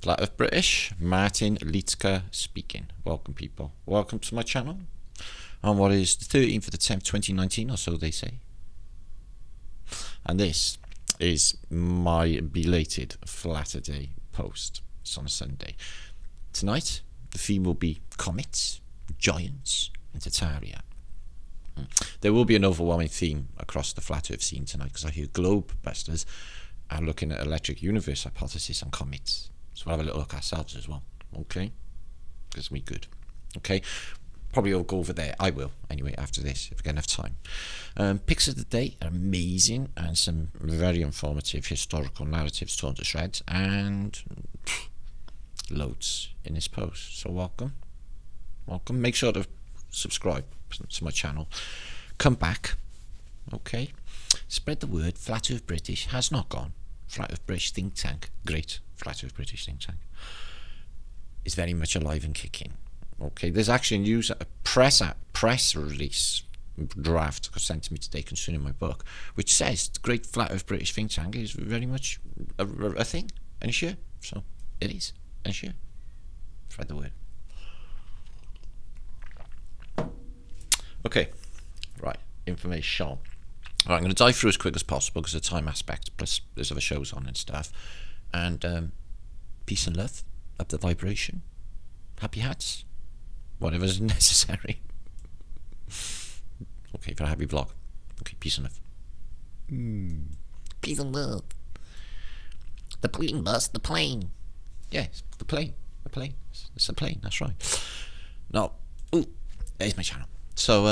Flat Earth British, Martin Liedtke speaking. Welcome people, welcome to my channel on what is the 13th of the 10th 2019 or so they say, and this is my belated Flat Earth Day post. It's on a Sunday. Tonight the theme will be comets, giants and Tartaria. There will be an overwhelming theme across the flat earth scene tonight because I hear globe busters are looking at electric universe hypothesis on comets. So we'll have a little look ourselves as well, okay? Because we good, okay? Probably I'll go over there. I will, anyway, after this, if I get enough time. Pics of the day are amazing and some very informative historical narratives torn to shreds and loads in this post. So welcome. Welcome. Make sure to subscribe to my channel. Come back, okay? Spread the word. Flat Earth British has not gone. Flat Earth British think tank, great Flat Earth British think tank, is very much alive and kicking. Okay, there's actually a press release draft sent to me today concerning my book, which says the great Flat Earth British think tank is very much a thing, and sure, so it is, and sure, spread the word. Okay, right, information. Right, I'm going to dive through as quick as possible because of the time aspect, plus there's other shows on and stuff. And peace and love, up the vibration, happy hats, whatever's necessary. Okay, for a happy vlog. Okay, peace and love. Peace and love. The plane bus, the plane. Yes, the plane. The plane. It's a plane, that's right. Now, ooh, there's my channel. So,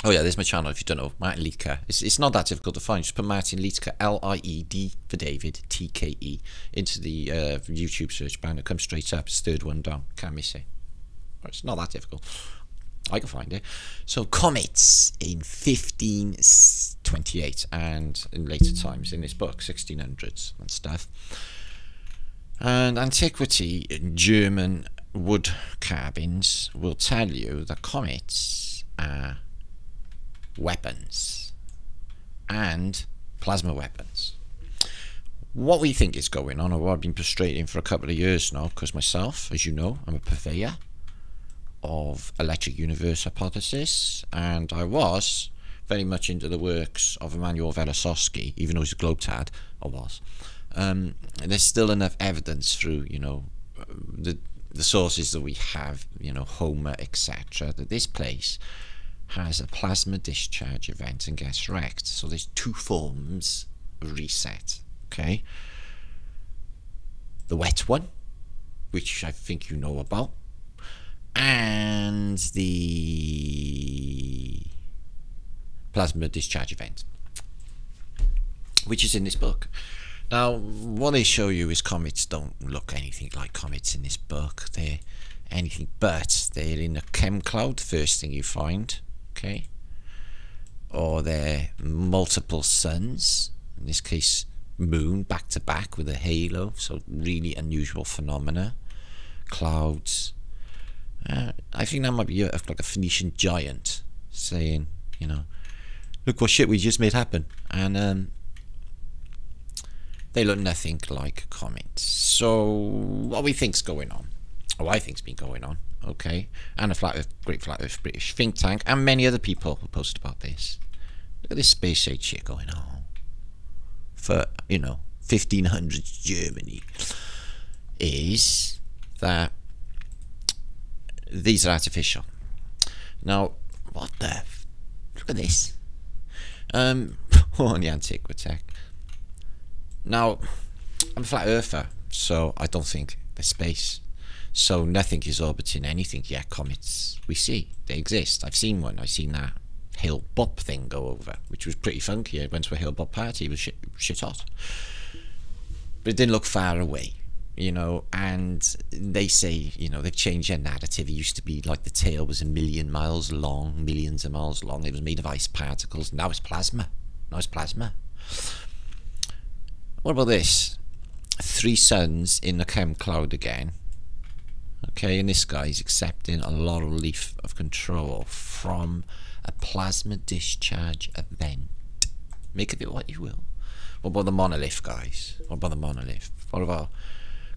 oh yeah, there's my channel if you don't know, Martin Liedtke. It's not that difficult to find. Just put Martin Liedtke, L-I-E-D for David, T-K-E, into the YouTube search bar and it comes straight up. It's the third one down. Can't miss it. It's not that difficult. I can find it. So, comets in 1528 and in later times in this book, 1600s and stuff. And antiquity, German wood carvings will tell you that comets are weapons and plasma weapons. What we think is going on, or what I've been frustrating for a couple of years now, because myself, as you know, I'm a purveyor of electric universe hypothesis, and I was very much into the works of Emanuel Velikovsky, even though he's a globetard, I was. There's still enough evidence through, you know, the sources that we have, you know, Homer, etc., that this place has a plasma discharge event and gets wrecked. So there's two forms of reset, okay? The wet one, which I think you know about, and the plasma discharge event, which is in this book. Now, what they show you is comets don't look anything like comets in this book. They're anything but. They're in a chem cloud, first thing you find, okay? Or they're multiple suns, in this case moon, back to back with a halo, so really unusual phenomena. Clouds. I think that might be like a Phoenician giant saying, you know, look what shit we just made happen. And they look nothing like comets. So what we think's going on, or I think's been going on, okay, and a great Flat Earth British think tank, and many other people who post about this. Look at this space age shit going on for, you know, 1500s Germany, is that these are artificial. Now, what the look at this. On the antiquity. Now, I'm a flat earther, so I don't think there's space. So nothing is orbiting anything yet. Comets, we see, they exist. I've seen one. I've seen that Hill Bop thing go over, which was pretty funky. I went to a Hill Bop party. It was shit hot. But it didn't look far away, you know, and they say, you know, they've changed their narrative. It used to be like the tail was 1,000,000 miles long, millions of miles long. It was made of ice particles. Now it's plasma. Now it's plasma. What about this? 3 suns in the chem cloud again. Okay, and this guy's accepting a lot of relief of control from a plasma discharge event. Make of it what you will. What about the monolith, guys? What about the monolith? What about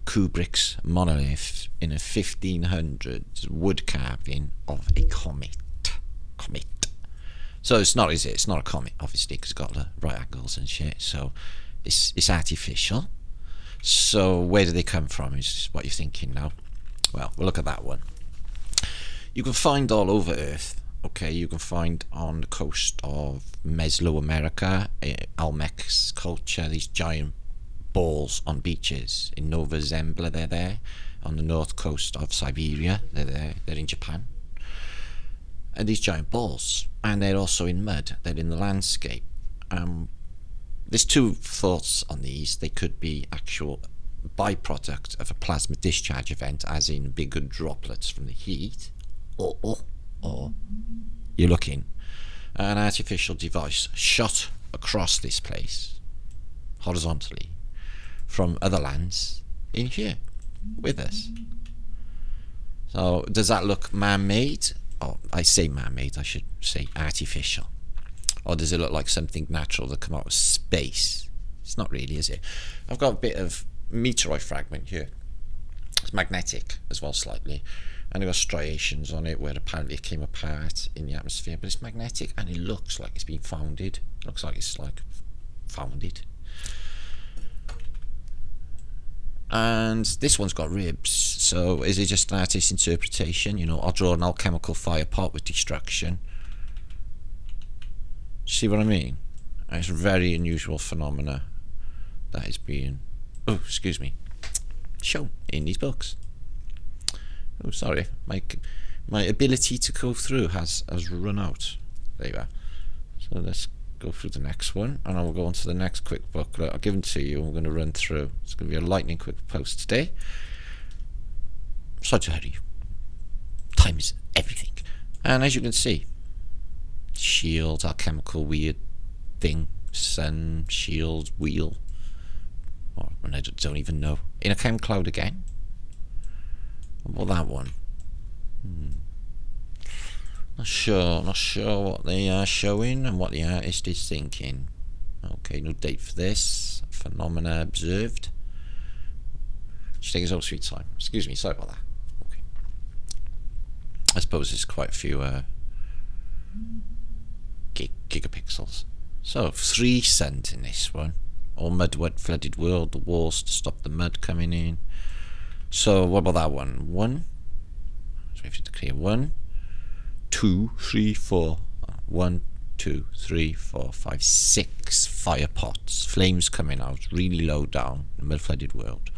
Kubrick's monolith in a 1500s wood carving of a comet. So it's not, is it? It's not a comet, obviously, because it's got the right angles and shit. So it's artificial. So where do they come from is what you're thinking now. Well, we'll look at that one. You can find all over Earth. Okay, you can find on the coast of Mesoamerica, Olmec's culture, these giant balls on beaches. In Nova Zembla, they're there. On the north coast of Siberia, they're there. They're in Japan. And these giant balls. And they're also in mud. They're in the landscape. There's two thoughts on these. They could be actual byproduct of a plasma discharge event, as in bigger droplets from the heat, or you're looking at an artificial device shot across this place horizontally from other lands in here with us. So does that look man-made? Oh, I say man-made, I should say artificial. Or does it look like something natural that come out of space? It's not really, is it? I've got a bit of meteoroid fragment here. It's magnetic as well, slightly. And there are striations on it where apparently it came apart in the atmosphere, but it's magnetic and it looks like it's been founded. It looks like it's like founded. And this one's got ribs, so is it just an artist's interpretation? You know, I'll draw an alchemical fire pot with destruction. See what I mean? And it's a very unusual phenomena that is being, oh, excuse me, shown in these books. Oh, sorry, my ability to go through has run out. There you are. So let's go through the next one, and I will go on to the next quick booklet. I'll give them to you. I'm going to run through. It's going to be a lightning quick post today. Sorry to hurry you. Time is everything. And as you can see, shield, alchemical weird thing, sun, shield, wheel. Or I don't even know. In a chem cloud again. What about that one? Not sure what they are showing and what the artist is thinking. Okay, no date for this. Phenomena observed. Should take his own sweet time. Excuse me, sorry about that. Okay. I suppose there's quite a few gigapixels. So 3 cent in this one. All mud wet flooded world, the walls to stop the mud coming in. So what about that one? 1. So we have to clear 1, 2, 3, 4. 1, 2, 3, 4, 5, 6 fire pots. Flames coming out really low down in the mud flooded world.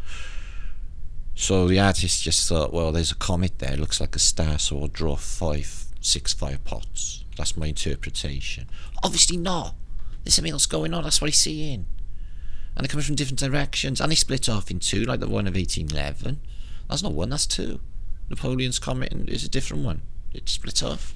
So the artist just thought, well, there's a comet there, looks like a star, so I'll draw 5, 6 fire pots. That's my interpretation. Obviously not. There's something else going on. That's what he's seeing. And they're coming from different directions, and they split off in 2, like the one of 1811. That's not 1, that's 2. Napoleon's comet is a different one. It's split off.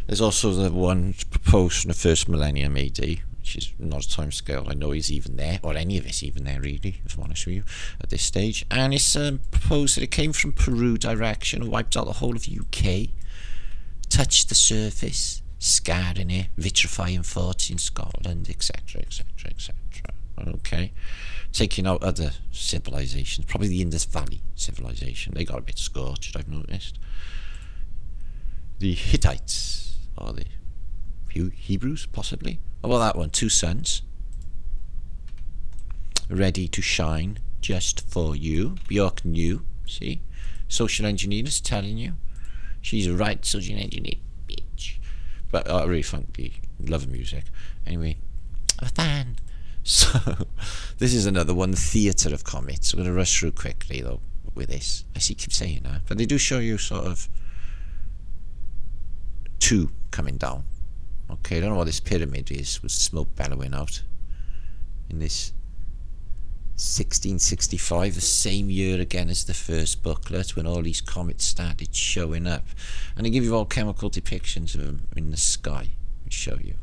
There's also the one proposed from the first millennium AD, which is not a time scale I know is even there, or any of it's even there really, if I'm honest with you, at this stage. And it's proposed that it came from Peru direction and wiped out the whole of UK, touched the surface, scarring it, vitrifying forts in Scotland, etc, etc, etc. Okay, taking out other civilizations, probably the Indus Valley civilization. They got a bit scorched, I've noticed. The Hittites, or the Hebrews, possibly. What about that one? 2 suns, ready to shine just for you. Bjork knew, see? Social engineers telling you. She's a right social engineer, bitch. But really funky, love music. Anyway, a fan. So, this is another one, the theatre of comets. I'm going to rush through quickly, though, with this. I keep saying that. But they do show you sort of 2 coming down. Okay, I don't know what this pyramid is, with smoke bellowing out. In this 1665, the same year again as the first booklet, when all these comets started showing up. And they give you all chemical depictions of them in the sky, which show you.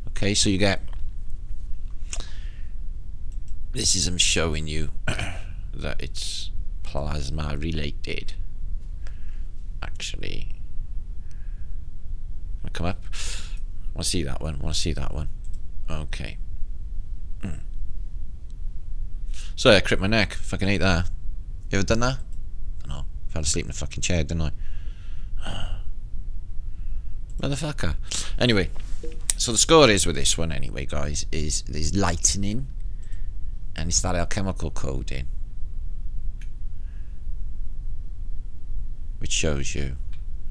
Okay, so you get... This is them showing you that it's plasma related. Actually, wanna come up? Want to see that one? Want to see that one? Okay. Sorry, I crimped my neck. Fucking hate that. You ever done that? I don't know. Fell asleep in the fucking chair, didn't I? Motherfucker. Anyway, so the score is with this one anyway, guys, is there's lightning and it's that alchemical coding, which shows you,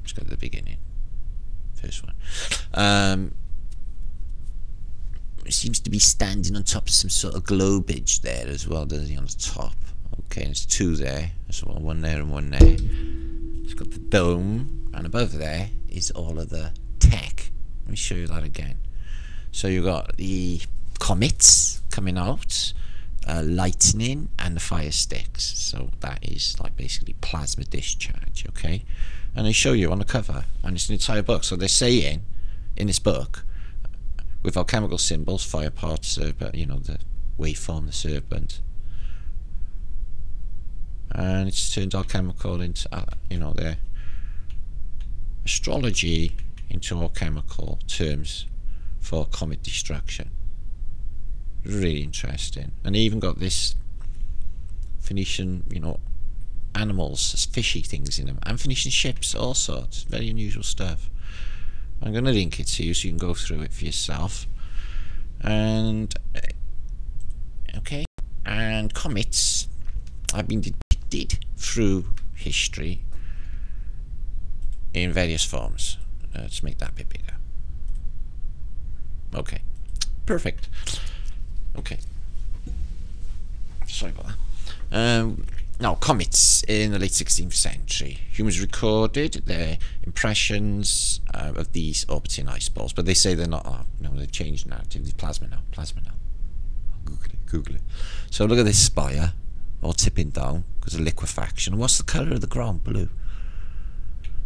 let's go to the beginning, first one. It seems to be standing on top of some sort of globage there as well, doesn't he, on the top? Okay, and there's two there as well, one there and one there. It's got the dome, and above there is all of the tech. Let me show you that again. So you've got the comets coming out, lightning, and the fire sticks. So that is like basically plasma discharge, okay? And they show you on the cover, and it's an entire book. So they're saying in this book, with alchemical symbols, fire part, serpent, you know, the waveform, the serpent, and it's turned alchemical into, you know, their astrology into alchemical terms for comet destruction. Really interesting. And they even got this Phoenician, you know, animals, fishy things in them, and Phoenician ships, all sorts, very unusual stuff. I'm going to link it to you so you can go through it for yourself. And okay, and comets have been depicted through history in various forms. Let's make that a bit bigger. Okay, perfect. Okay, sorry about that. Now, comets in the late 16th century. Humans recorded their impressions of these orbiting ice balls, but they say they're not. Oh, no, they've changed narrative. It's plasma now. Plasma now. Google it. So look at this spire, all tipping down because of liquefaction. And what's the colour of the ground? Blue.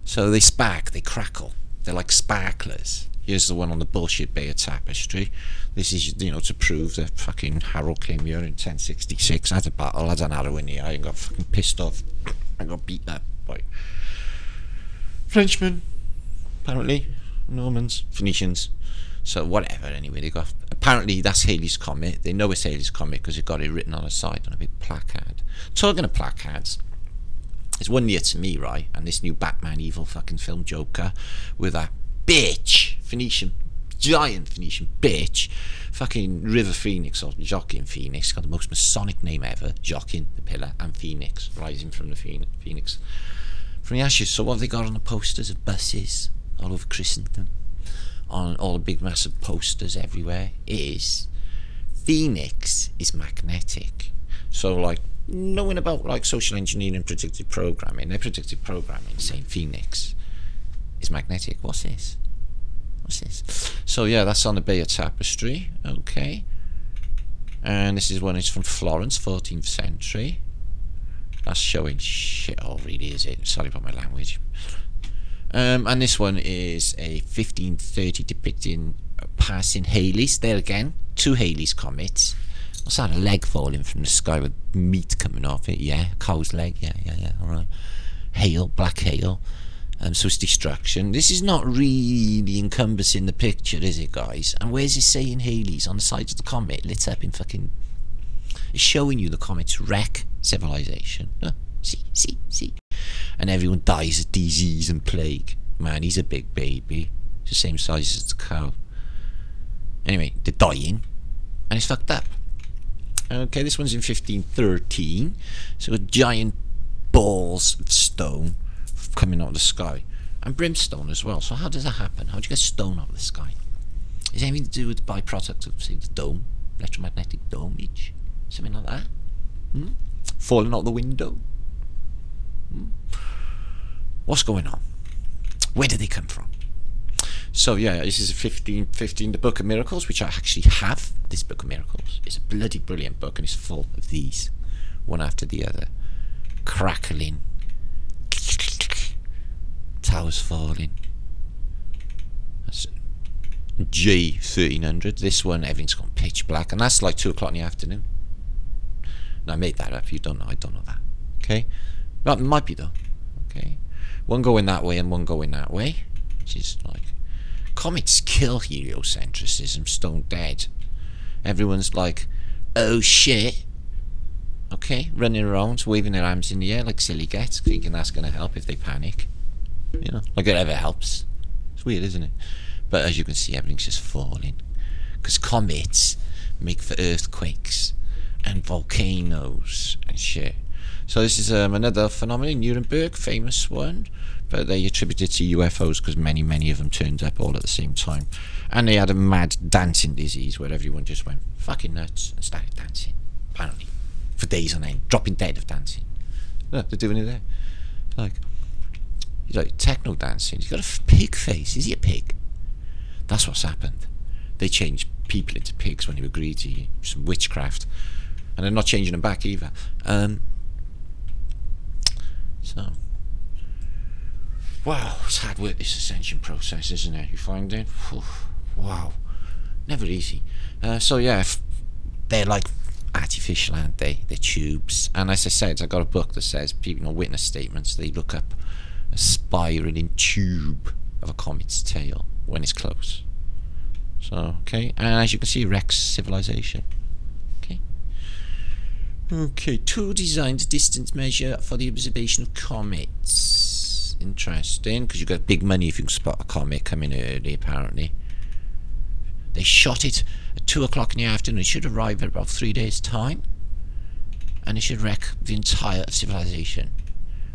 So they spark, they crackle. They're like sparklers. Here's the one on the bullshit Bay of Tapestry. This is, you know, to prove that fucking Harold came here in 1066. I had a battle, I had an arrow in the eye and got fucking pissed off. I got beat up by Frenchmen, apparently, Normans, Phoenicians. So whatever, anyway, they got, apparently that's Halley's Comet. They know it's Halley's Comet because it got it written on the side on a big placard. Talking of placards, there's one near to me, right? And this new Batman evil fucking film Joker with that bitch, Phoenician, giant Phoenician bitch, fucking River Phoenix or Joaquin Phoenix, got the most Masonic name ever, Joaquin the Pillar and Phoenix, rising from the Phoenix from the ashes. So what have they got on the posters of buses all over Christendom, on all the big massive posters everywhere, is Phoenix is magnetic. So like knowing about like social engineering and predictive programming, their predictive programming saying Phoenix is magnetic. What's this? What's this? So yeah, that's on the Bay of Tapestry. Okay, and this is one. It's from Florence, 14th century. That's showing shit all, really, is it? Sorry about my language. And this one is a 1530 depicting passing Halley's. There again, two Halley's comets. What's that? A leg falling from the sky with meat coming off it? Yeah, cow's leg. Yeah. All right. Hail, black hail. So it's destruction. This is not really encompassing the picture, is it, guys? And where's it saying Halley's? On the side of the comet, lit up in fucking... It's showing you the comet's wreck civilization. See? And everyone dies of disease and plague. Man, he's a big baby. It's the same size as the cow. Anyway, they're dying. And it's fucked up. Okay, this one's in 1513. So giant balls of stone coming out of the sky, and brimstone as well. So how does that happen? How do you get stone out of the sky? Is it anything to do with the byproduct of, say, the dome, electromagnetic dome, each something like that? Falling out the window? What's going on? Where did they come from? So yeah, this is a 1515, the Book of Miracles, which I actually have. This Book of Miracles is a bloody brilliant book, and it's full of these, one after the other, crackling, towers falling. That's J 1300. This one, everything's gone pitch black, and that's like 2 o'clock in the afternoon. Now I made that up. You don't know. I don't know that. Okay, well, it might be though. Okay, one going that way and one going that way, which is like, comets kill heliocentrism stone dead. Everyone's like, oh shit, okay, running around, waving their arms in the air like silly gets, thinking that's going to help if they panic. You know, like it ever helps. It's weird, isn't it? But as you can see, everything's just falling. Because comets make for earthquakes and volcanoes and shit. So this is another phenomenon in Nuremberg, famous one. But they attribute it to UFOs because many of them turned up all at the same time. And they had a mad dancing disease where everyone just went fucking nuts and started dancing. Apparently. For days on end. Dropping dead of dancing. Look, they're doing it there. Like, he's like techno dancing. He's got a pig face. Is he a pig? That's what's happened. They changed people into pigs when they were greedy. Some witchcraft. And they're not changing them back either. So, wow, it's hard work, this ascension process, isn't it? You find it? Wow, never easy. So yeah, they're like artificial, aren't they? They're tubes. And as I said, I got a book that says people, you know, witness statements. They look up a spiraling tube of a comet's tail when it's close. So okay, and as you can see, wrecks civilization. Okay, tool designed distance measure for the observation of comets. Interesting, because you've got big money if you can spot a comet coming early, apparently. They shot it at 2 o'clock in the afternoon. It should arrive at about 3 days' time. And it should wreck the entire civilization.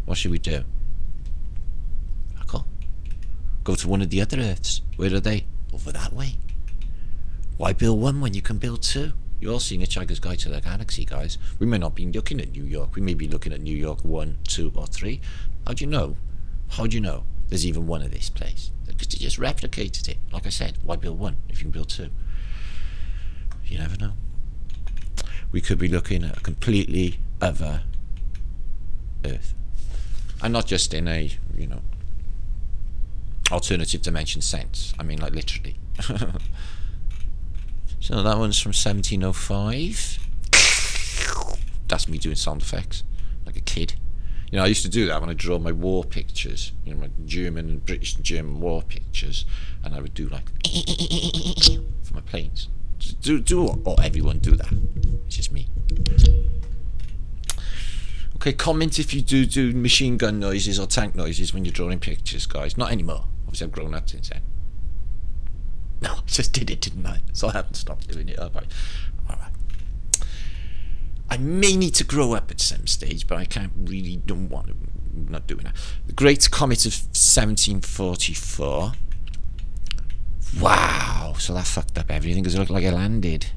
What should we do? Go to one of the other Earths. Where are they? Over that way. Why build one when you can build two? You're all seeing Hitchhiker's Guide to the Galaxy, guys. We may not be looking at New York. We may be looking at New York 1, 2, or 3. How do you know? How do you know there's even one of this place? Because they just replicated it. Like I said, why build one if you can build two? You never know. We could be looking at a completely other Earth. And not just in a, you know, alternative dimension sense. I mean, like, literally. So that one's from 1705. That's me doing sound effects like a kid. You know, I used to do that when I draw my war pictures, you know, my German and British and German war pictures, and I would do like for my planes. Or everyone do that. It's just me. Okay, comment if you do machine gun noises or tank noises when you're drawing pictures, guys. Not anymore. Obviously, I've grown up since then. No, I just did it, didn't I? So I haven't stopped doing it. Alright. I may need to grow up at some stage, but I don't want to. I'm not doing that. The Great Comet of 1744. Wow. So that fucked up everything because it looked like it landed.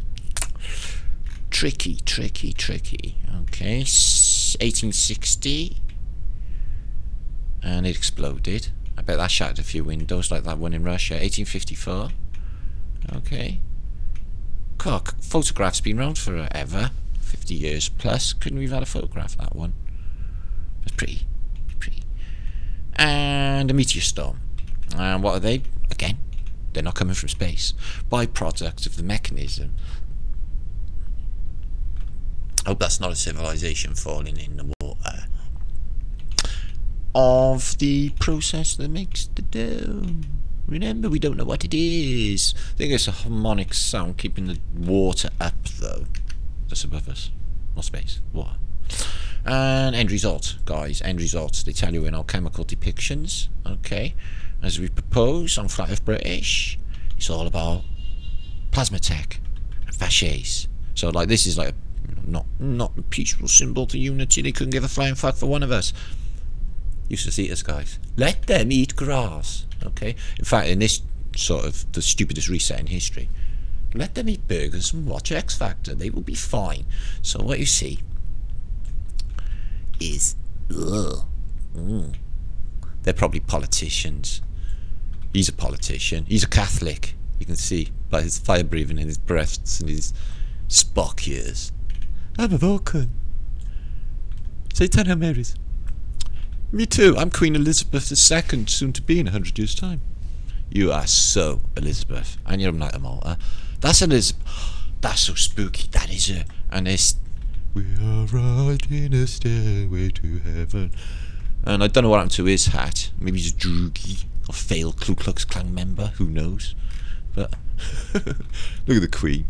Tricky. Okay. 1860. And it exploded. I bet that shattered a few windows like that one in Russia. 1854. Okay. Cock. Photograph's been around forever. 50 years plus. Couldn't we have had a photograph of that one? It's pretty. And a meteor storm. And what are they? Again, they're not coming from space. Byproduct of the mechanism. Hope that's not a civilization falling in the water. Of the process that makes the dough. Remember, we don't know what it is. I think it's a harmonic sound keeping the water up, though. Just above us. Not space. Water. And end result, guys. End results. They tell you in alchemical depictions. Okay. As we propose on Flat Earth British, it's all about plasma tech and fasces. So, like, this is like a, not a peaceful symbol to unity. They couldn't give a flying fuck for one of us. Useless eaters, guys. Let them eat grass. Okay. In fact, in this sort of the stupidest reset in history, let them eat burgers and watch X Factor. They will be fine. So what you see is, they're probably politicians. He's a politician. He's a Catholic. You can see by his fire breathing in his breaths and his Spock ears. I'm a Vulcan. Say 10 Hail Marys. Me too. I'm Queen Elizabeth II, soon to be in 100 years' time. You are so Elizabeth, and you're Knight of Malta. That's Elizabeth. That's so spooky. That is her. And it's, we are riding a stairway to heaven. And I don't know what happened to his hat. Maybe he's a droogie or failed Ku Klux Klan member. Who knows? But look at the Queen.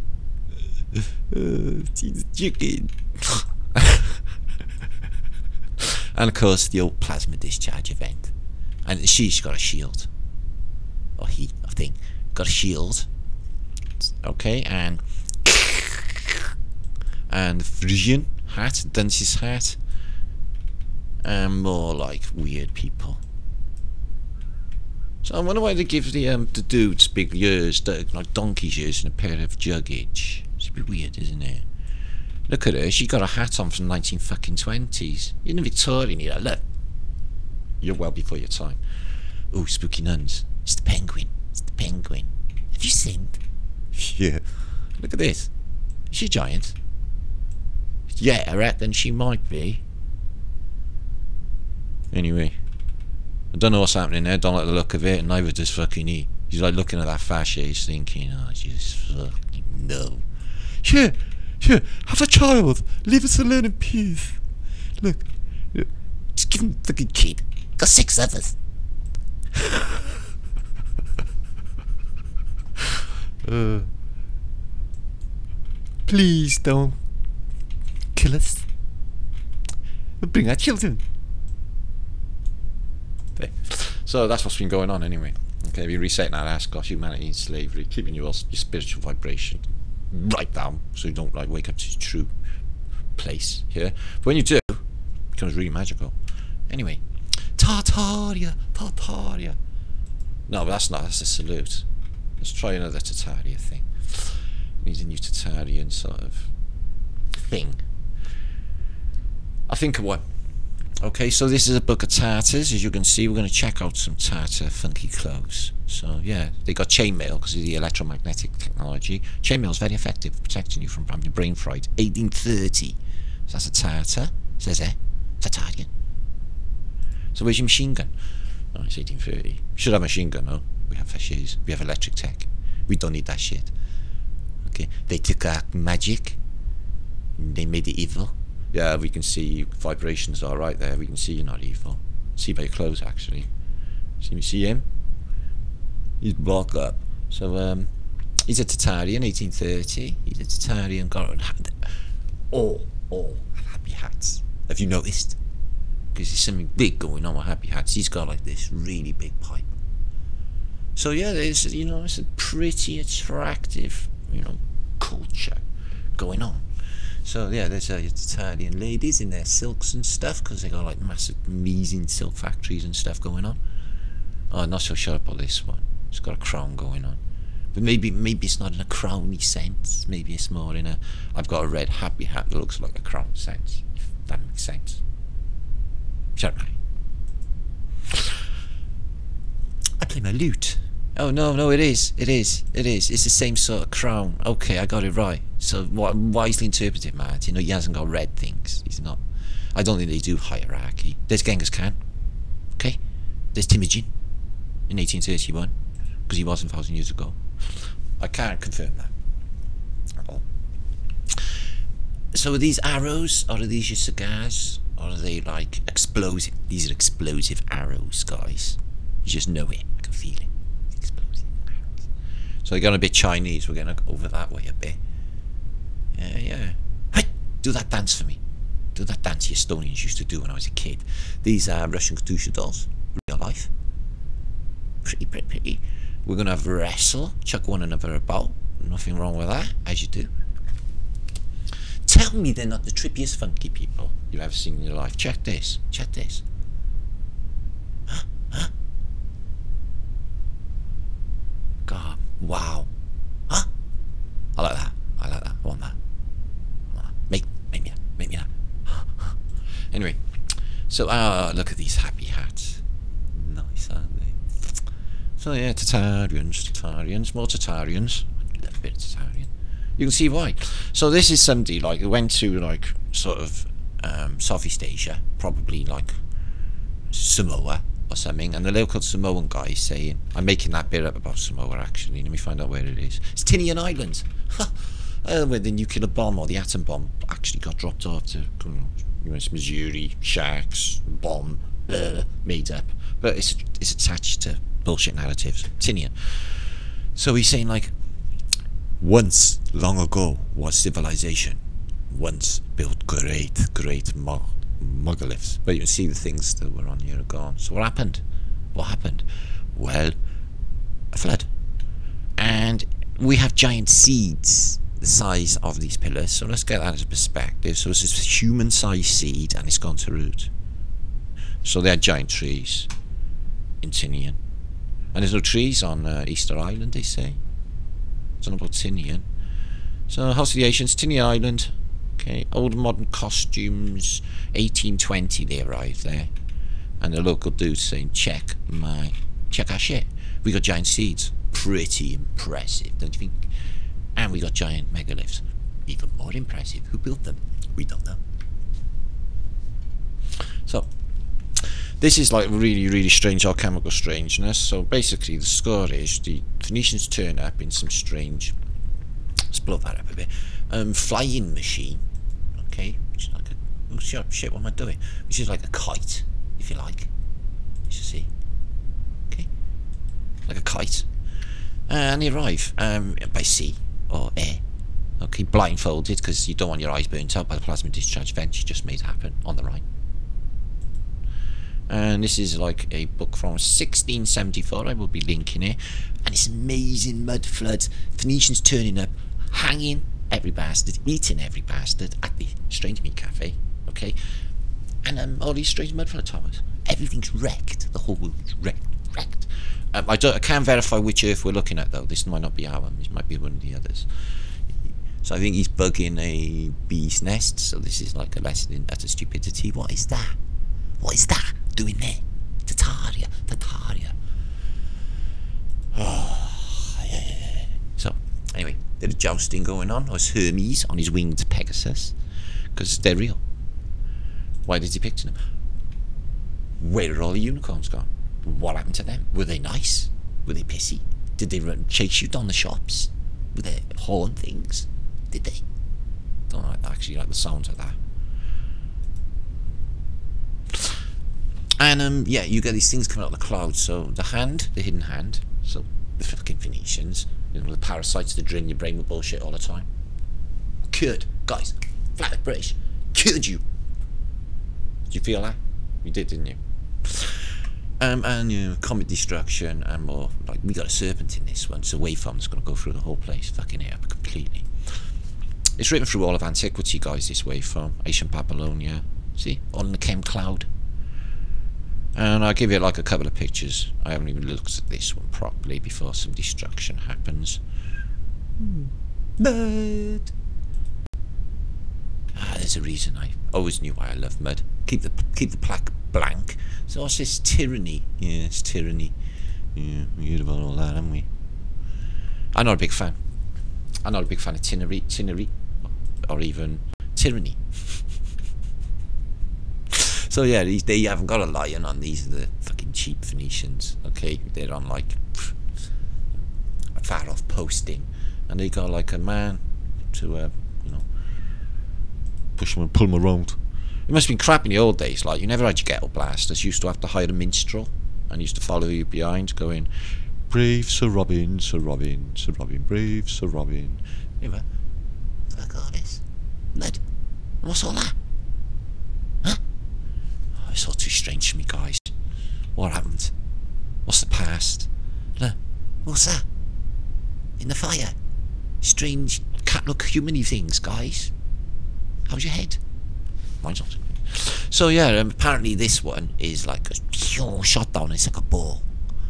She's chicken. And of course the old plasma discharge event. And she's got a shield. Or he, I think, got a shield. Okay, and Frisian hat, Dunce's hat. And more like weird people. So I wonder why they give the dudes big ears, like donkey's ears, and a pair of juggage. It's a bit weird, isn't it? Look at her, she got a hat on from the 1920s. You're in the Victorian era, look. You're well before your time. Oh, spooky nuns. It's the penguin. It's the penguin. Have you seen? Yeah. Look at this. Is she a giant? Yeah, I reckon she might be. Anyway. I don't know what's happening there, don't like the look of it, and neither does fucking he. He's like looking at that fascist thinking, oh, just fucking no. Here, have a child. Leave us alone in peace. Look. Just give him a fucking kid. Got 6 others. Please don't kill us. We'll bring our children. There. So that's what's been going on anyway. Okay, we're resetting our ass, gosh, humanity and slavery, keeping your spiritual vibration right down so you don't like wake up to your true place here. But when you do, it becomes really magical. Anyway, Tartaria. No, but that's not, that's a salute. Let's try another Tartaria thing. Needs a new Tartarian sort of thing. I think of one. Okay, so this is a book of Tartars. As you can see, we're going to check out some Tartar funky clothes. So yeah, they got chainmail because of the electromagnetic technology. Chainmail is very effective, protecting you from having brain fright. 1830. So that's a Tartar. Says there, Tartarian. So where's your machine gun? Oh, it's 1830. You should have a machine gun, no? We have fascists. We have electric tech. We don't need that shit. Okay, they took our magic. They made it evil. Yeah, we can see vibrations are right there. We can see you're not evil. See by your clothes, actually. See him? He's blocked up. So, he's a Tartarian, 1830. He's a Tartarian, got all happy hats. Have you noticed? Because there's something big going on with happy hats. He's got like this really big pipe. So yeah, there's, you know, it's a pretty attractive, you know, culture going on. So yeah, there's Italian ladies in their silks and stuff because they got like massive amazing silk factories and stuff going on. Oh, not so sure about this one. It's got a crown going on, but maybe it's not in a crowny sense. Maybe it's more in a I've got a red happy hat that looks like a crown sense. If that makes sense. Shut up. I play my lute. Oh no, it is. It's the same sort of crown. Okay, I got it right. So what wisely interpreted, Matt. You know, he hasn't got red things. He's not. I don't think they do hierarchy. There's Genghis Khan. Okay. There's Temujin in 1831 because he wasn't 1,000 years ago. I can't confirm that at all. So are these arrows, or are these your cigars, or are they like explosive? These are explosive arrows, guys. You just know it. I can feel it. So they're going a bit Chinese. We're going over that way a bit. Yeah. Hey, do that dance for me. Do that dance the Estonians used to do when I was a kid. These are Russian Katusha dolls. Real life. Pretty. We're going to have a wrestle. Chuck one another about. Nothing wrong with that, as you do. Tell me they're not the trippiest funky people you've ever seen in your life. Check this. Huh? God. Wow. Huh? I like that. I want that. Make me that. Anyway, so look at these happy hats. Nice, aren't they? So yeah, Tartarians, more Tartarians. A little bit of Tartarian. You can see why. So this is somebody like who went to like sort of Southeast Asia, probably like Samoa or something, and the local Samoan guy is saying, I'm making that bit up about Samoa actually, let me find out where it is. It's Tinian Island. Where the nuclear bomb or the atom bomb actually got dropped off to, you know, it's Missouri, sharks, bomb, made up. But it's attached to bullshit narratives. Tinian. So he's saying like, once, long ago, was civilization. Once built great megaliths. But you can see the things that were on here are gone. So what happened? What happened? Well, a flood. And we have giant seeds the size of these pillars. So let's get that as a perspective. So it's this human-sized seed, and it's gone to root. So they had giant trees in Tinian. And there's no trees on Easter Island, they say. It's not about Tinian. So, house of the Asians, Tinian Island. Okay, old modern costumes, 1820 they arrived there. And the local dude's saying, check our shit. We got giant seeds. Pretty impressive, don't you think? And we got giant megaliths. Even more impressive. Who built them? We don't know. So, this is like really, really strange alchemical strangeness. So basically the score is the Phoenicians turn up in some strange, let's blow that up a bit, flying machine, okay, which is like a, oh shit, what am I doing? Which is like a kite, if you like, you should see, okay, like a kite, and they arrive by sea or air, okay, blindfolded, because you don't want your eyes burnt out by the plasma discharge vent you just made happen on the Rhine. And this is like a book from 1674, I will be linking it, and it's amazing mud floods, Phoenicians turning up, hanging every bastard, eating every bastard at the Strange Meat Cafe, okay, and all these strange mud flood towers, everything's wrecked, the whole world's wrecked. I can't verify which Earth we're looking at though, this might not be our one, this might be one of the others. So I think he's bugging a bee's nest, so this is like a lesson in utter stupidity. What is that? What is that doing there? Tataria. Oh, yeah. So, anyway, there's jousting going on. There's Hermes on his winged Pegasus, because they're real. Why did he depict them? Where are all the unicorns gone? What happened to them? Were they nice? Were they pissy? Did they chase you down the shops? Were they horn things? Did they? Don't actually like the sounds of that. And yeah, you get these things coming out of the clouds. So the hand, the hidden hand. So the fucking Phoenicians, you know, the parasites that drain your brain with bullshit all the time. Cured, guys, flat like British, cured you. Did you feel that? You did, didn't you? And you know, comet destruction and more. Like we got a serpent in this one, so waveform's gonna go through the whole place, fucking it up completely. It's written through all of antiquity, guys. This waveform, ancient Babylonia. See, all in the chem cloud. And I'll give you like a couple of pictures. I haven't even looked at this one properly before some destruction happens. Mud. There's a reason I always knew why I love mud. Keep the plaque blank. So what's this? Tyranny. Yeah, it's tyranny. Yeah, we heard about all that, haven't we? I'm not a big fan. I'm not a big fan of tinnery, or even tyranny. So yeah, they haven't got a lion on. These are the fucking cheap Phoenicians. Okay, they're on like a far off posting, and they got like a man to you know, push them and pull them around. It must have been crap in the old days. Like you never had your ghetto blasters. You used to have to hire a minstrel, and used to follow you behind, going, "Brave Sir Robin, Sir Robin, Sir Robin, brave Sir Robin." Anyway, fuck all this. Mud. What's all that? Huh? Oh, it's all too strange for me, guys. What happened? What's the past? Look, what's that? In the fire. Strange cat-look human-y things, guys. How's your head? Mine's not. So yeah, apparently this one is like a shot down. It's like a ball.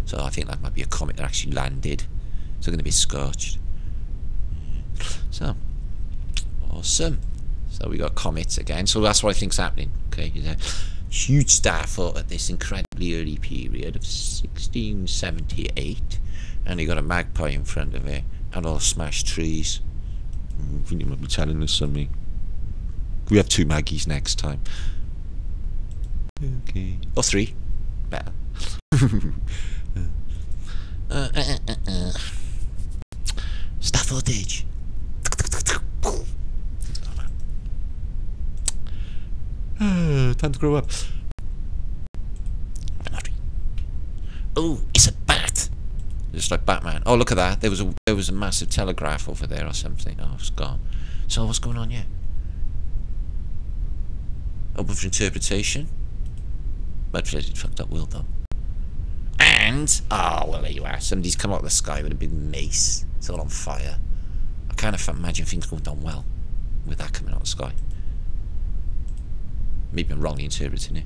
So I think that might be a comet that actually landed. So going to be scorched. So awesome. So we got comets again. So that's what I think's happening. Okay, there's a huge star foot at this incredibly early period of 1678, and you got a magpie in front of it, and all smashed trees. I think you might be telling us something. We have 2 Maggies next time. Okay. Or 3. Better. Star footage. Time to grow up. Oh, it's a bat. Just like Batman. Oh, look at that. There was a massive telegraph over there or something. Oh, it's gone. So what's going on here? Open for interpretation. Mud-flooded, fucked up world though. And, oh, well, there you are. Somebody's come out of the sky with a big mace. It's all on fire. I kind of imagine things going down well with that coming out of the sky. Maybe I'm wrongly interpreting it.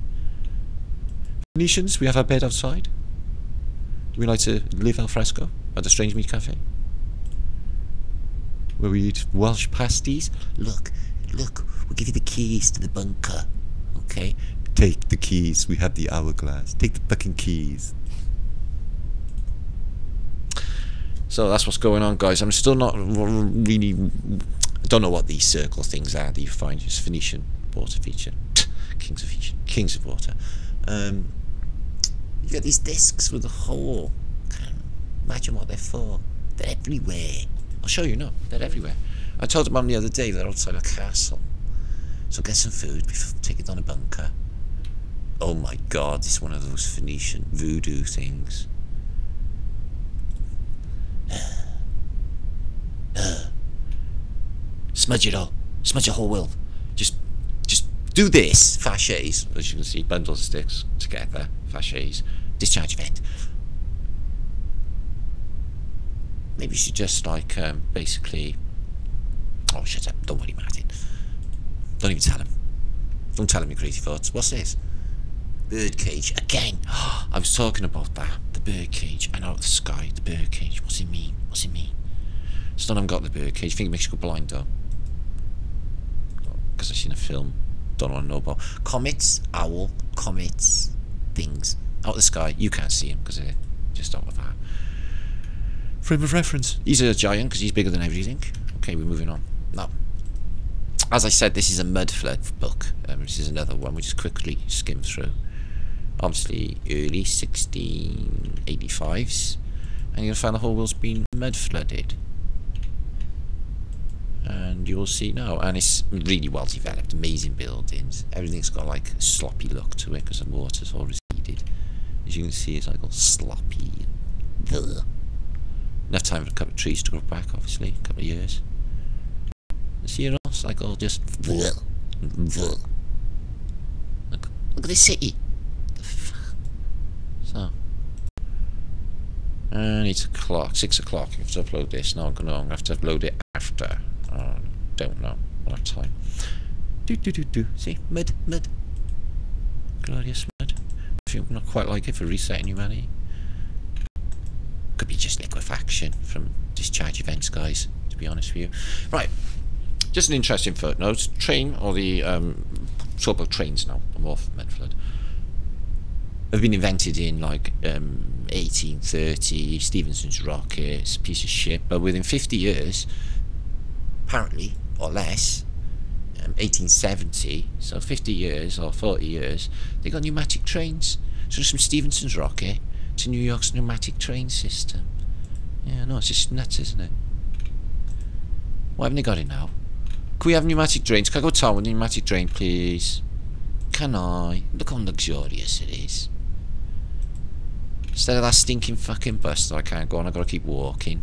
Venetians, we have our bed outside. We like to live al fresco at the Strange Meat Cafe, where we eat Welsh pasties. Look, we'll give you the keys to the bunker. Okay? Take the keys. We have the hourglass. Take the fucking keys. So that's what's going on, guys. I'm still not really... I don't know what these circle things are that you find. It's Phoenician water feature. Kings of water. You got these discs with a hole. Can't imagine what they're for. They're everywhere. I'll show you, no, they're everywhere. I told Mum the other day they're outside a castle. So get some food before take it on a bunker. Oh my god, this is one of those Phoenician voodoo things. Smudge it all. Smudge the whole world. Just do this. Fachets. As you can see, bundles of sticks together. Fachets. Discharge event. Maybe you should just like basically. Oh, shut up! Don't worry, Martin. Don't even tell him. Don't tell him your crazy thoughts. What's this? Birdcage again. I was talking about that. The birdcage. And out of the sky. The birdcage. What's it mean? What's it mean? Still haven't got the birdcage. I think it makes you go blind though. Because I've seen a film. Don't want to know about comets, owl, comets, things out of the sky. You can't see him because they're just out of that frame of reference. He's a giant because he's bigger than everything. Okay, we're moving on. Now, as I said, this is a mud flood book. This is another one we just quickly skim through. Obviously, early 1685s, and you'll find the whole world's been mud flooded. And you will see now, and it's really well developed, amazing buildings. Everything's got like a sloppy look to it because the water's all receded. As you can see, it's like all sloppy. Ugh. Enough time for a couple of trees to grow back, obviously, a couple of years. See it all? It's like all just. Look at this city. So. And it's o'clock, 6 o'clock. You have to upload this. Now I'm going to have to upload it after. Don't know. What time. Do. See? Mud. Glorious mud. If you're not quite like it for resetting humanity. Could be just liquefaction from discharge events, guys, to be honest with you. Right. Just an interesting footnote. Train, or the so-called trains now, I'm off Medford, have been invented in like 1830. Stephenson's rockets, piece of shit. But within 50 years, apparently, or less, 1870, so 50 years or 40 years, they got pneumatic trains. So from Stephenson's rocket to New York's pneumatic train system. Yeah, no, it's just nuts, isn't it? Why haven't they got it now? Can we have pneumatic trains? Can I go to town with a pneumatic train, please? Can I? Look how luxurious it is. Instead of that stinking fucking bus that I can't go on, I've got to keep walking.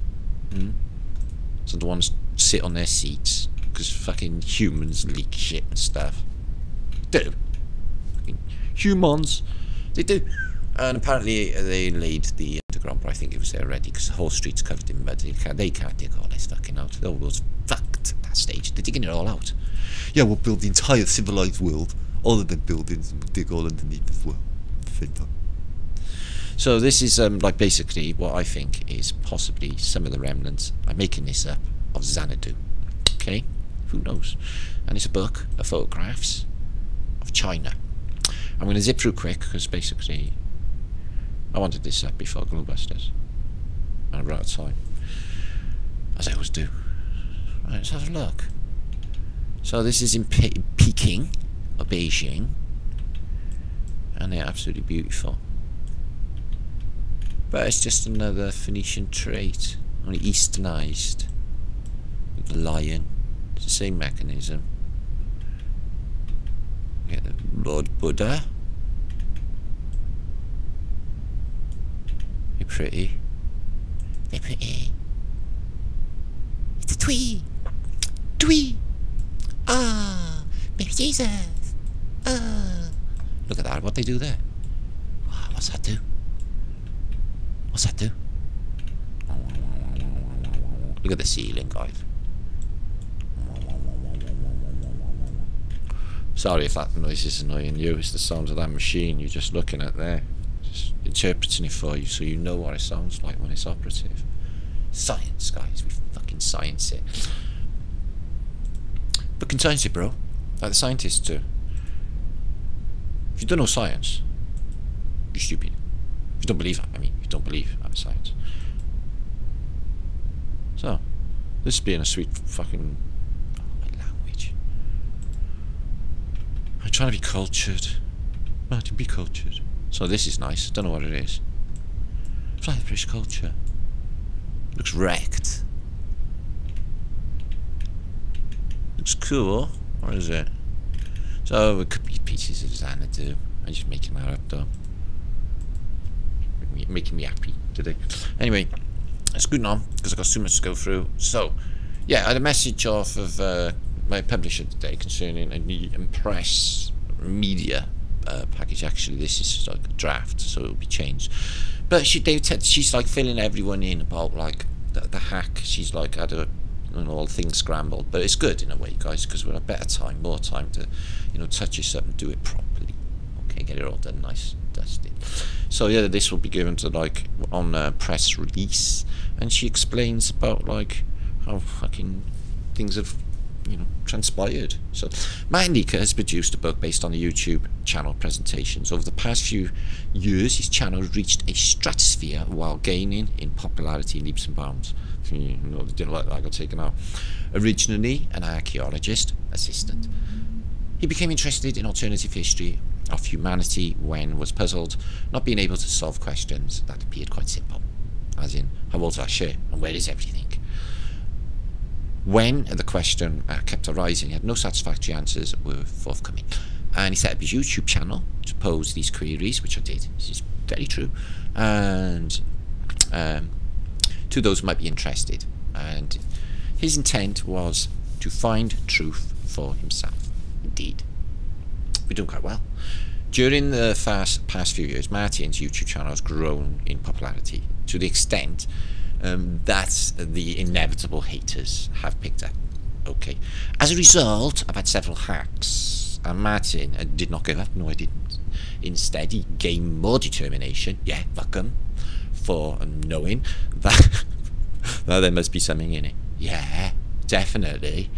So the ones sit on their seats because fucking humans leak shit and stuff. Do. Fucking humans. They do. And apparently they laid the underground, but I think it was there already because the whole street's covered in mud. They can't dig all this fucking out. The whole world's fucked at that stage. They're digging it all out. Yeah, we'll build the entire civilized world, all of the buildings, and we'll dig all underneath as well. So this is like basically what I think is possibly some of the remnants, I'm making this up, of Xanadu. Okay? Who knows? And it's a book of photographs of China. I'm going to zip through quick because basically I wanted this up before Glowbusters. And I'm out of time. As I always do. Right, let's have a look. So this is in Peking, or Beijing. And they're absolutely beautiful. But it's just another Phoenician trait. Only easternized. With the lion. It's the same mechanism. We get the Lord Buddha. They're pretty. They're pretty. It's a twee. Twee. Ah, baby Jesus. Look at that. What they do there? What's that do? What's that do? Look at the ceiling, guys. Sorry if that noise is annoying you. It's the sound of that machine you're just looking at there. Just interpreting it for you so you know what it sounds like when it's operative. Science, guys. We fucking science it. Fucking science it, bro. Like the scientists do. If you don't know science, you're stupid. If you don't believe, I mean, if you don't believe in science. So, this is being a sweet fucking... Oh, my language. I'm trying to be cultured. Martin, be cultured. So this is nice. Don't know what it is. It's like British culture. Looks wrecked. Looks cool. What is it? So it could be pieces of Xanadu. I'm just making that up though. Making me happy today. Anyway, it's good now because I've got too much to go through. So, yeah, I had a message off of my publisher today concerning a new Impress media package. Actually, this is like a draft, so it'll be changed. But she's like filling everyone in about like the hack. She's like had a all things scrambled, but it's good in a way, guys, because we'll have better time, more time to, touch this up and do it properly. Okay, get it all done nice, dusted. So yeah, this will be given to like on a press release, and she explains about like how fucking things have transpired. So Liedtke has produced a book based on the YouTube channel presentations. Over the past few years, his channel reached a stratosphere while gaining in popularity leaps and bounds. Didn't like that, I got taken out. Originally an archaeologist assistant, he became interested in alternative history of humanity when was puzzled, not being able to solve questions that appeared quite simple, as in how old's our shit and where is everything. When the question kept arising, he had no satisfactory answers were forthcoming, and he set up his YouTube channel to pose these queries, which I did. This is very true, and to those who might be interested. And his intent was to find truth for himself. Indeed, we're doing quite well. During the past few years, Martin's YouTube channel has grown in popularity to the extent that the inevitable haters have picked up. Okay. As a result, I've had several hacks, and Martin did not give up. No, I didn't. Instead, he gained more determination. Yeah, fuck him, for knowing that there must be something in it. Yeah, definitely.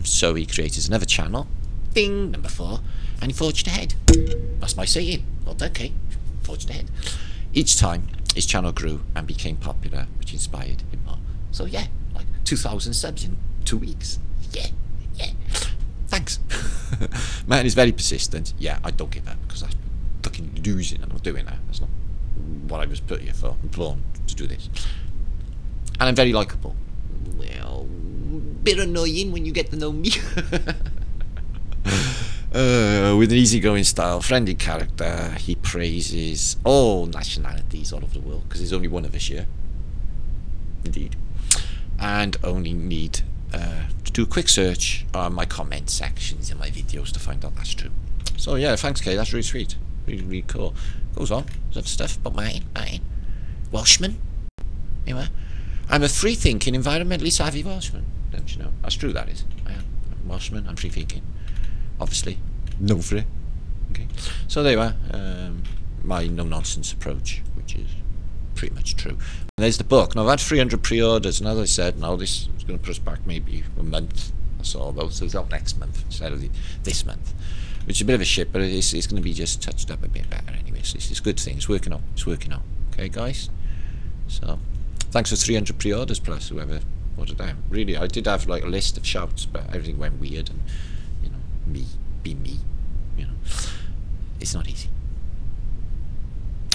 So he created another channel. Ding, number 4, and he forged ahead. That's my saying. Not okay. Forged ahead. Each time, his channel grew and became popular, which inspired him more. So yeah, like 2,000 subs in 2 weeks. Yeah. Thanks. Man is very persistent. Yeah, I don't give up because I'm fucking losing and I'm doing that. That's not what I was put here for. I'm born to do this. And I'm very likable. Well, bit annoying when you get to know me. With an easygoing style, friendly character, he praises all nationalities all over the world, because there's only one of us here. Indeed. And only need to do a quick search on my comment sections in my videos to find out that's true. So yeah, thanks Kay, that's really sweet. Really, really cool. Goes on, there's other stuff, but mine. Welshman. Anyway, I'm a free-thinking, environmentally savvy Welshman. Don't you know? That's true, that is. I am. I'm Welshman, I'm free-thinking. Obviously. Known for it. Okay. So there you are. My no-nonsense approach, which is pretty much true. And there's the book. Now, I've had 300 pre-orders, and as I said, now this is going to put us back maybe a month or so, though, so it's out next month instead of this month. Which is a bit of a shit, but it's going to be just touched up a bit better anyway. So it's a good thing. It's working out. It's working out. Okay, guys? So, thanks for 300 pre-orders plus whoever ordered down. Really, I did have like a list of shouts, but everything went weird, and be me, it's not easy.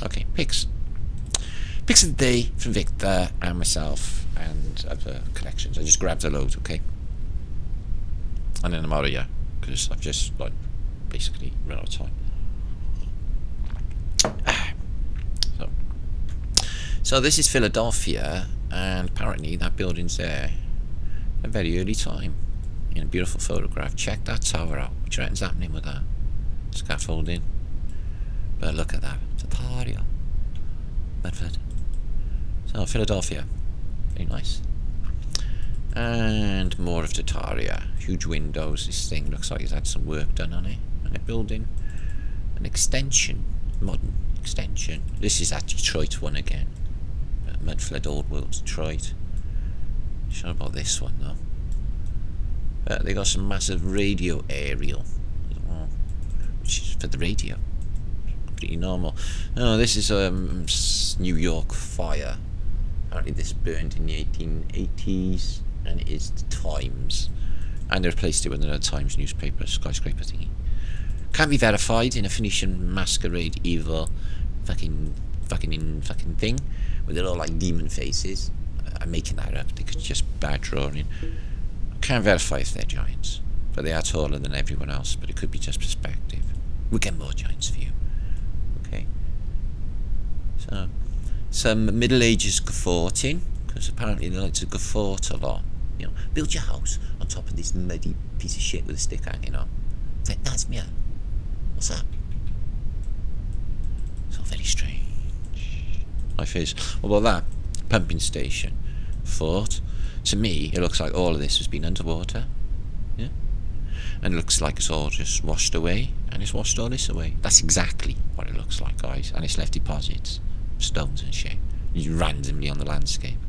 Okay, pics of the day from Victor and myself and other collections. I just grabbed a load, okay, and then I'm out of here because I've just like basically run out of time. So this is Philadelphia, and apparently that building's there at a very early time. In a beautiful photograph. Check that tower out. What do you reckon's happening with that? scaffolding. But look at that. Tataria. Bedford. So, Philadelphia. Very nice. And more of Tataria. Huge windows. This thing looks like it's had some work done on it. And they're building an extension. Modern extension. This is that Detroit one again. Mudflood Old World Detroit. Not sure about this one though. But they got some massive radio aerial as well, which is for the radio. Pretty normal. Oh, this is New York fire. Apparently this burned in the 1880s, and it is the Times. And they replaced it with another Times newspaper, skyscraper thingy. Can't be verified in a Phoenician masquerade evil fucking thing, where they're all like demon faces. I'm making that up. They could just bad drawing. Can't verify if they're giants, but they are taller than everyone else. But it could be just perspective. We'll get more giants for you. Okay. So, some Middle Ages guffating, because apparently they like to guffort a lot. You know, build your house on top of this muddy piece of shit with a stick hanging on. It's like, that's me. What's that? It's all very strange. Life is. What about that? Pumping station. Fort. To me, it looks like all of this has been underwater. Yeah? And it looks like it's all just washed away. And it's washed all this away. That's exactly what it looks like, guys. And it's left deposits. Stones and shit. Randomly on the landscape.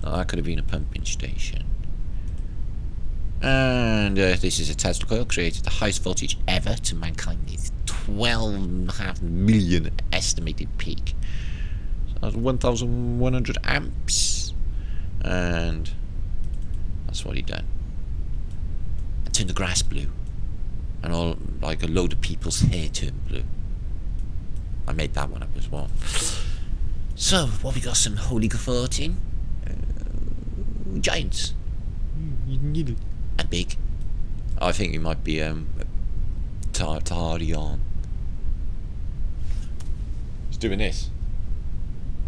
So that could have been a pumping station. And this is a Tesla coil, created the highest voltage ever to mankind. It's 12.5 million estimated peak. So that's 1,100 amps. And that's what he done. And turned the grass blue. And all, like, a load of people's hair turned blue. I made that one up as well. So, what we got? Some holy guffating. Giants. And big. I think it might be Tarion. He's doing this.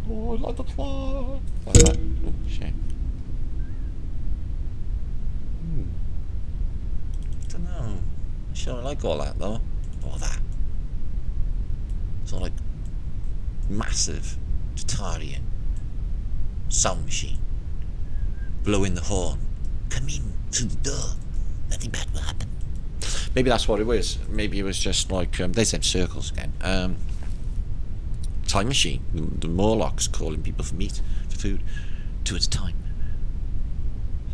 Oh, like the claw. Like that. Oh, shit. Don't know. I sure like all that though. All that. It's all like massive Tatarian sound machine. Blowing the horn. Come in through the door. Nothing bad will happen. Maybe that's what it was. Maybe it was just like there's them circles again. Time machine. The Morlocks calling people for meat, for food, 2 at a time.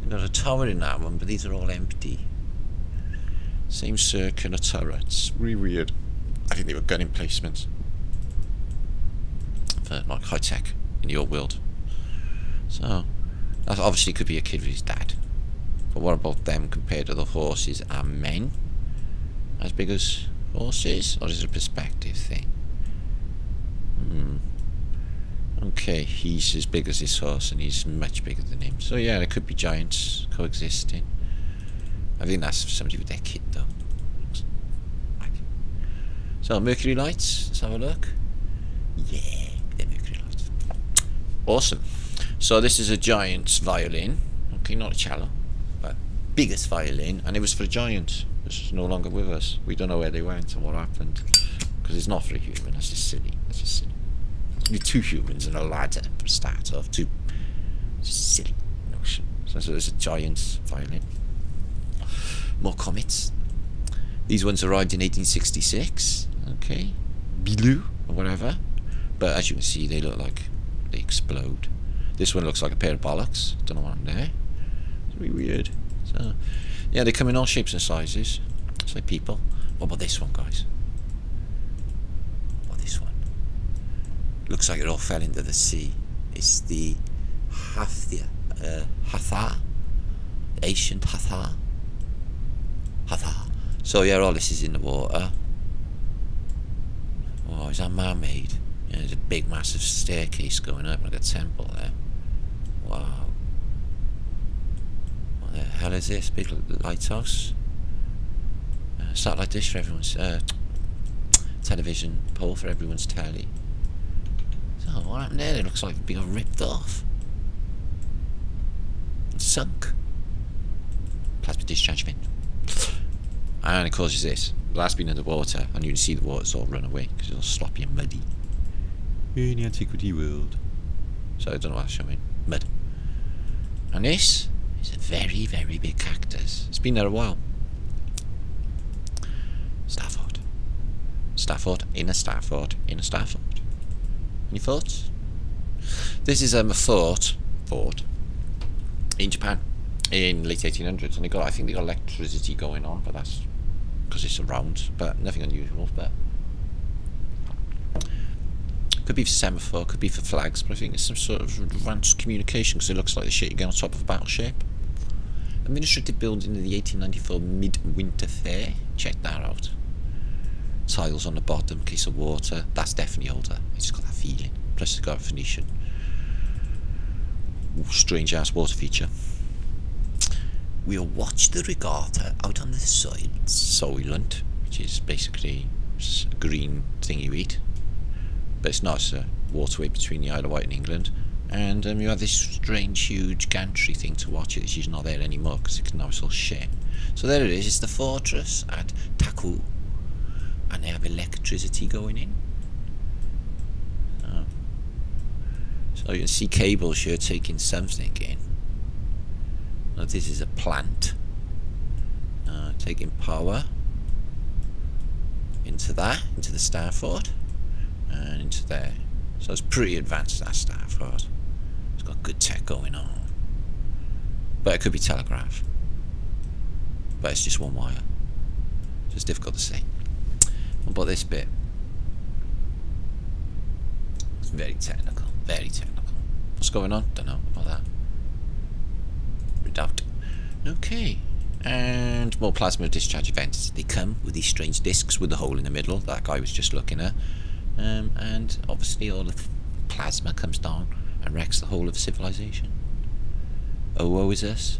There's a tower in that one, but these are all empty. Same circular turrets. Really weird. I think they were gun emplacements for like high tech in the old world. So that obviously could be a kid with his dad. But what about them compared to the horses and men? As big as horses? Or is it a perspective thing? Okay, he's as big as this horse and he's much bigger than him. So yeah, there could be giants coexisting. I think that's somebody with their kid though. Right. So Mercury lights, let's have a look. Yeah, they're Mercury lights. Awesome. So this is a giant's violin. Okay, not a cello, but biggest violin, and it was for a giant. This is no longer with us. We don't know where they went and what happened. Because it's not for a human, that's just silly. That's just silly. It'd be 2 humans and a ladder for a start off. It's just silly notion. So there's a giant's violin. More comets. These ones arrived in 1866. Okay. Blue or whatever. But as you can see, they look like they explode. This one looks like a pair of bollocks. Don't know what I'm there. It's really weird. So, yeah, they come in all shapes and sizes. It's like people. What about this one, guys? What about this one? Looks like it all fell into the sea. It's the Hathar. Ancient Hathar. So yeah, all this is in the water. Oh, is that man-made? Yeah, there's a big massive staircase going up like a temple there. Wow. What the hell is this? Big lighthouse? Satellite dish for everyone's television pole for everyone's telly. So what happened there? It looks like it got ripped off. It's sunk. Plasma discharge vent. And it causes this. That's been in the water, and you can see the water's all run away because it's all sloppy and muddy. In the antiquity world. So I don't know what I'm showing. Mud. And this is a very, very big cactus. It's been there a while. Stafford. Stafford, in a Stafford, in a Stafford. Any thoughts? This is a fort in Japan in late 1800s, and I think they got electricity going on, but that's because it's around, but nothing unusual. But could be for semaphore, could be for flags, but I think it's some sort of advanced communication because it looks like the shit you get on top of a battleship. Administrative building in the 1894 Midwinter Fair. Check that out. Tiles on the bottom, case of water. That's definitely older. It's just got that feeling. Plus it's got a Phoenician. Strange ass water feature. We'll watch the regatta out on the Soylent, which is basically a green thing you eat. But it's not, it's a waterway between the Isle of Wight and England. And you have this strange, huge gantry thing to watch it. It's usually not there anymore because now it's all shit. So there it is. It's the fortress at Taku. And they have electricity going in. So you can see cables here taking something in. Now this is a plant. Taking power into that, into the Stafford, and into there. So it's pretty advanced, that Stafford. It's got good tech going on. But it could be telegraph. But it's just one wire. So it's difficult to say. What about this bit? It's very technical, very technical. What's going on? Don't know about that. Redoubt. Okay. And more plasma discharge events. They come with these strange discs with a hole in the middle that guy was just looking at. And obviously all the plasma comes down and wrecks the whole of civilization. Oh, woe is us.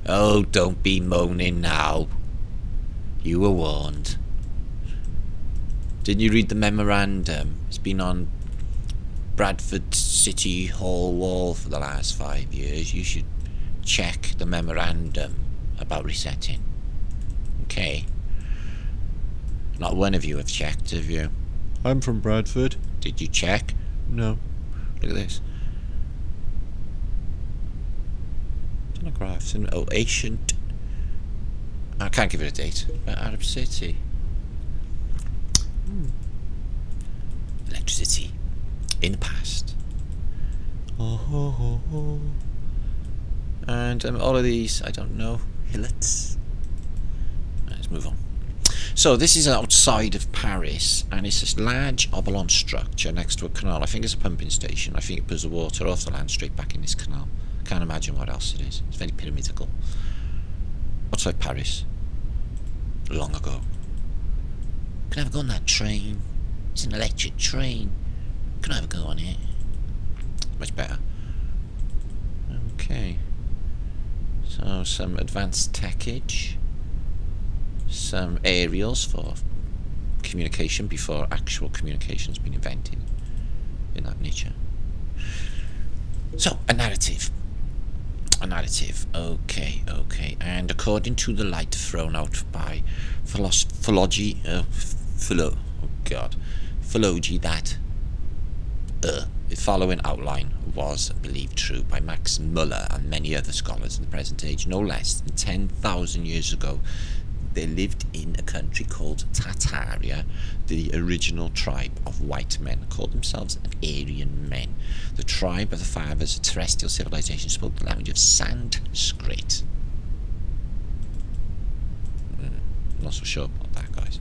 Oh, don't be moaning now. You were warned. Didn't you read the memorandum? It's been on Bradford City Hall wall for the last 5 years. You should check the memorandum about resetting. Okay. Not one of you have checked, have you? I'm from Bradford. Did you check? No. Look at this. Telegraphs. Oh, ancient. I can't give it a date. But Arab City. Electricity. In the past. And all of these, I don't know. Hillets. Let's move on. So this is outside of Paris, and it's this large oblong structure next to a canal. I think it's a pumping station. I think it pulls the water off the land straight back in this canal. Can't imagine what else it is. It's very pyramidical. Outside Paris. Long ago. Can I have a go on that train? It's an electric train. Can I have a go on it? Much better. Okay. So some advanced techage. Some aerials for communication before actual communication's been invented in that nature. So, a narrative. A narrative. Okay, okay. And according to the light thrown out by philology, that the following outline was believed true by Max Muller and many other scholars in the present age. No less than 10,000 years ago, they lived in a country called Tartaria. The original tribe of white men called themselves Aryan men. The tribe of the fathers of terrestrial civilization spoke the language of Sanskrit. Not so sure about that, guys.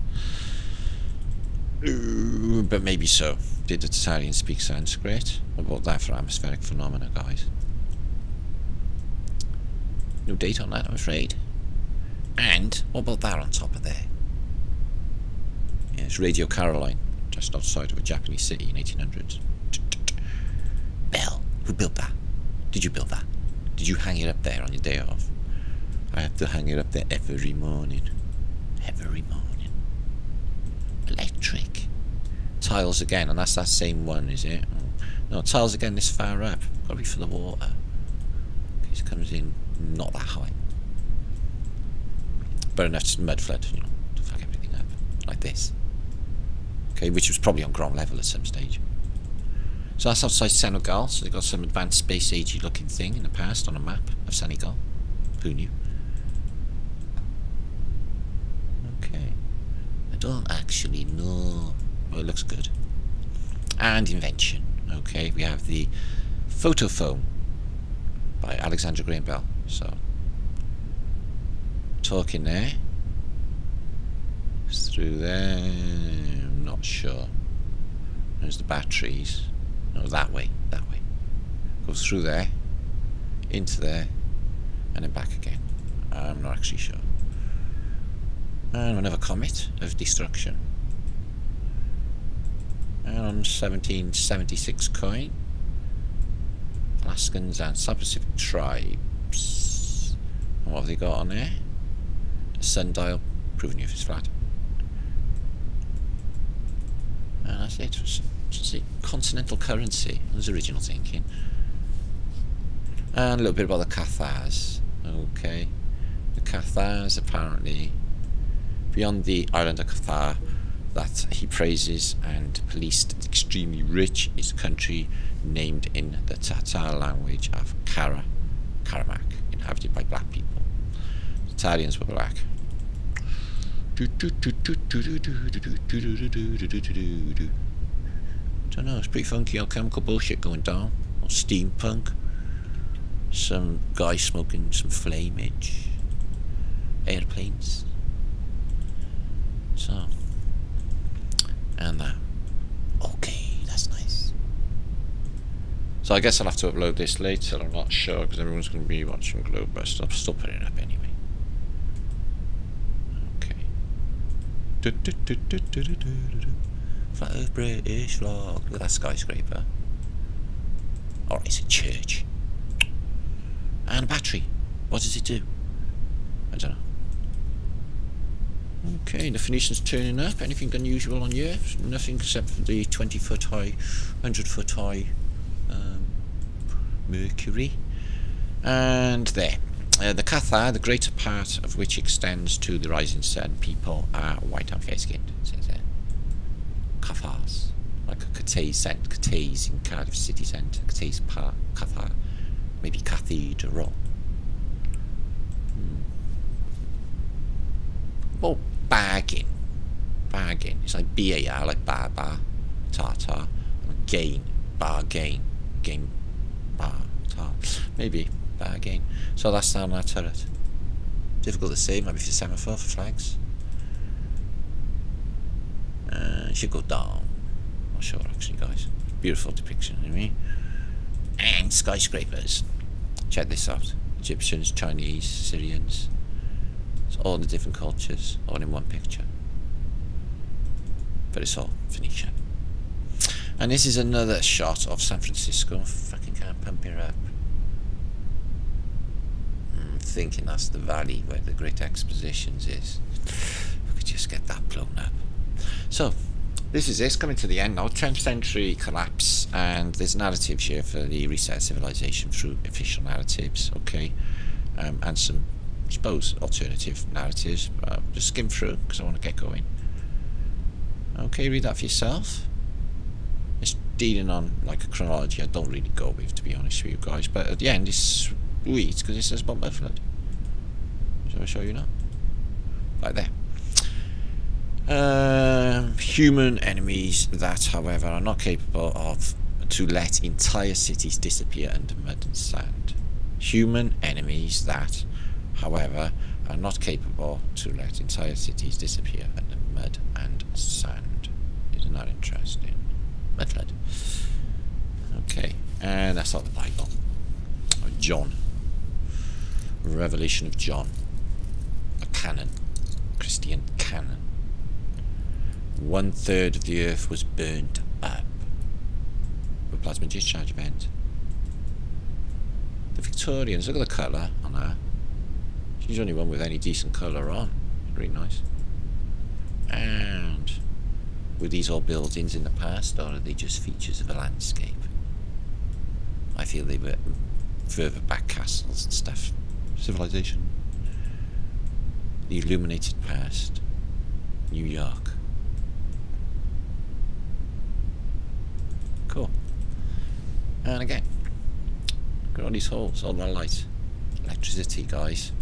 But maybe so. Did the Tartarians speak Sanskrit? What about that for atmospheric phenomena, guys? No date on that, I'm afraid. And what about that on top of there? Yeah, it's Radio Caroline, just outside of a Japanese city in 1800s. Bell. Who built that? Did you build that? Did you hang it up there on your day off? I have to hang it up there every morning. Every morning. Electric. Tiles again, and that's that same one, is it? No, tiles again this far up. Probably for the water. It comes in not that high. but enough to mud flood, you know, to fuck everything up, like this. Okay, which was probably on ground level at some stage. So that's outside Senegal, so they've got some advanced space agey looking thing in the past on a map of Senegal. Who knew? Okay. I don't actually know. Well, it looks good. And invention. Okay, we have the photophone by Alexander Graham Bell. So, talking there. Through there. I'm not sure. There's the batteries. No, that way. Goes through there, into there, and then back again. I'm not actually sure. And another comet of destruction. And on 1776 coin, Alaskans and South Pacific tribes. And what have they got on there? A sundial, proving if it's flat. And that's it. See, continental currency. That was original thinking. And a little bit about the Cathars. Okay. The Cathars apparently, beyond the island of Cathar that he praises and policed extremely rich, is a country named in the Tatar language of Karamak, inhabited by black people. The Tatarians were black. Don't know, it's pretty funky alchemical bullshit going down. Or steampunk. Some guy smoking some flamage. Airplanes. So. And that. Okay, that's nice. So I guess I'll have to upload this later, I'm not sure, because everyone's going to be watching Globebust. I'll still put it up anyway. Okay. Flat Earth British flag. Look at that skyscraper. Or it's a church. And a battery. What does it do? I don't know. Okay, the Phoenicians turning up. Anything unusual on you? Nothing except for the 20-foot high, 100-foot high Mercury. And there. The Cathar, the greater part of which extends to the rising sun, people are white and fair-skinned. It says there. Cathars, like a Cathays in Cardiff city centre, Cathays Park, Cathar, maybe cathedral. Well, bargain, it's like B-A-R, like bar, tartar, gain, bargain, game, bar, tar, maybe, bargain. So that's down that turret. Difficult to say, maybe for semaphore, for flags. Should go down. Not sure actually, guys. Beautiful depiction, you know what I mean? And skyscrapers. Check this out. Egyptians, Chinese, Syrians. It's all the different cultures, all in one picture. But it's all Phoenicia. And this is another shot of San Francisco. Fucking can't pump it up. I'm thinking that's the valley where the Great Expositions is. We could just get that blown up. So, this is this, coming to the end now. 10th century collapse, and there's narratives here for the reset of civilization through official narratives, okay? And some, I suppose, alternative narratives. Just skim through, because I want to get going. Okay, read that for yourself. It's dealing on, like, a chronology I don't really go with, to be honest with you guys. But at the end, it's sweet, because it says about mud flood. Shall I show you now? Like there. Human enemies that, however, are not capable of to let entire cities disappear under mud and sand. Human enemies that, however, are not capable to let entire cities disappear under mud and sand. Isn't that interesting? Mud flood. Okay, and that's not the Bible. John. Revelation of John. A canon. Christian canon. 1/3 of the earth was burnt up. A plasma discharge event. The Victorians, look at the colour on her. She's the only one with any decent colour on. Very nice. And were these all buildings in the past, or are they just features of a landscape? I feel they were further back castles and stuff. Civilization. The illuminated past. New York. Cool. And again, look at all these holes, all my light. Electricity, guys.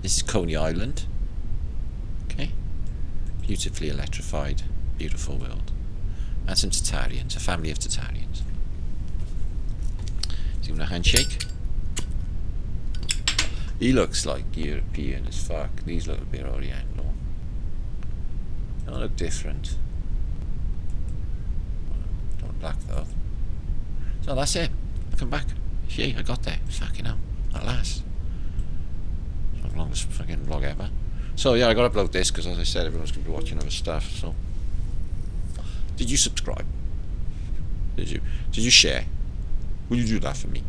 This is Coney Island. Okay. Beautifully electrified, beautiful world. And some Tatarians, a family of Tatarians. Give him a handshake. He looks like European as fuck. These look a bit Oriental. They don't look different. Don't look black though. So that's it. I come back. Yay, I got there. Fucking hell. At last. It's the longest fucking vlog ever. So yeah, I gotta upload this because, as I said, everyone's gonna be watching other stuff. So, did you subscribe? Did you share? Will you do that for me,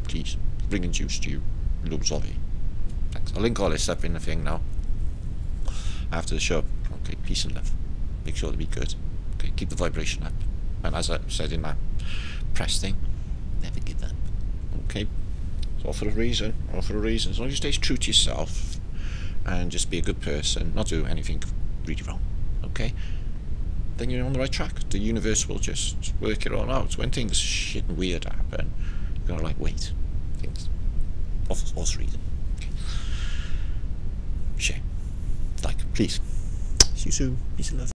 please? Bringing juice to you, loads of it. Thanks. I'll link all this up in the thing now. After the show. Okay, peace and love. Make sure to be good. Okay, keep the vibration up. And as I said in that press thing, never give up. Okay, it's all for a reason. All for a reason. As long as you stay true to yourself and just be a good person, not do anything really wrong. Okay, then you're on the right track. The universe will just work it all out. When things shit and weird happen, you're gonna like wait. Things. What's the reason? Okay. Share. Like, please. See you soon. Peace and love.